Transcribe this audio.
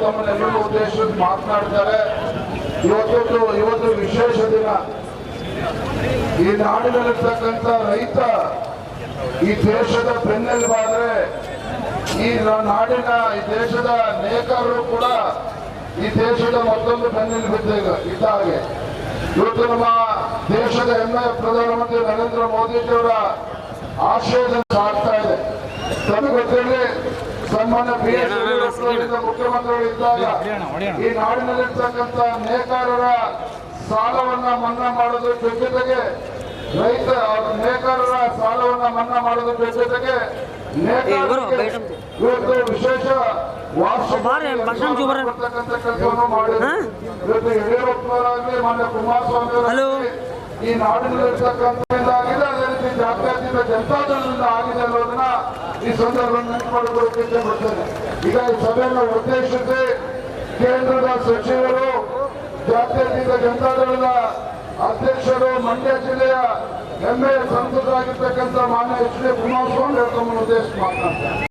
ತಮ್ಮನ್ನೆಲ್ಲರೂ ಉದ್ದೇಶಿಸಿ ಮಾತನಾಡ್ತಾರೆ. ಇವತ್ತು ವಿಶೇಷ ದಿನ. ಈ ನಾಡಿನಲ್ಲಿರ್ತಕ್ಕಂಥ ರೈತ ಈ ದೇಶದ ಬೆನ್ನೆಲುಬಾದ್ರೆ ಈ ನಾಡಿನ ಈ ದೇಶದ ನೇಕಾರರು ಕೂಡ ಈ ದೇಶದ ಮತ್ತೊಂದು ಬೆನ್ನೆಲುಬು ಇದ್ದ ಹಾಗೆ. ಇವತ್ತು ನಮ್ಮ ದೇಶದ ಹೆಮ್ಮೆಯ ಪ್ರಧಾನಮಂತ್ರಿ ನರೇಂದ್ರ ಮೋದಿಜಿಯವರ ಆಶಯದಿಂದ ಸಾಗ್ತಾ ಇದೆ. ತಮಗೆ ಗೊತ್ತಿರಲಿ, ಸನ್ಮಾನ್ಯ ಮುಖ್ಯಮಂತ್ರಿಗಳು ಇದ್ದಾಗ ಈ ನಾಡಿನಲ್ಲಿರ್ತಕ್ಕಂಥ ನೇಕಾರರ ಸಾಲವನ್ನ ಮನ್ನಾ ಮಾಡೋದ್ರ ಜೊತೆಗೆ ರೈತ ನೇಕಾರರ ಸಾಲವನ್ನ ಮನ್ನಾ ಮಾಡೋದ್ರ ಜೊತೆಗೆ ಇವತ್ತು ವಿಶೇಷ ವಾರ್ಷಿಕ ಕೆಲಸವನ್ನು ಮಾಡಿದ್ರು. ಇವತ್ತು ಯಡಿಯೂರಪ್ಪನವರಾಗಲಿ ಮಾನ್ಯ ಕುಮಾರಸ್ವಾಮಿ ಈ ನಾಡಿನಲ್ಲಿರ್ತಕ್ಕಂಥ ಆಗಿದೆ, ಅದೇ ರೀತಿ ಜಾತ್ಯತೀತ ಜನತಾದಳದಿಂದ ಆಗಿದೆ ಅನ್ನೋದನ್ನ ಈ ಸಂದರ್ಭದಲ್ಲಿ ನೆನಪಿಸಿಕೊಳ್ಳಕ್ಕೆ ಇಷ್ಟಪಡ್ತೇನೆ. ಈಗ ಈ ಸಭೆಯನ್ನು ಉದ್ದೇಶಿಸಿ ಕೇಂದ್ರದ ಸಚಿವರು, ಜಾತ್ಯತೀತ ಜನತಾದಳದ ಅಧ್ಯಕ್ಷರು, ಮಂಡ್ಯ ಜಿಲ್ಲೆಯ ಹೆಮ್ಮೆಯ ಸಂಸದರಾಗಿರ್ತಕ್ಕಂಥ ಮಾನ್ಯ ಎಚ್ ಡಿ ಕುಮಾರಸ್ವಾಮಿ ಅವರನ್ನು ಉದ್ದೇಶಿಸಿ ಮಾತನಾಡ್ತಾರೆ.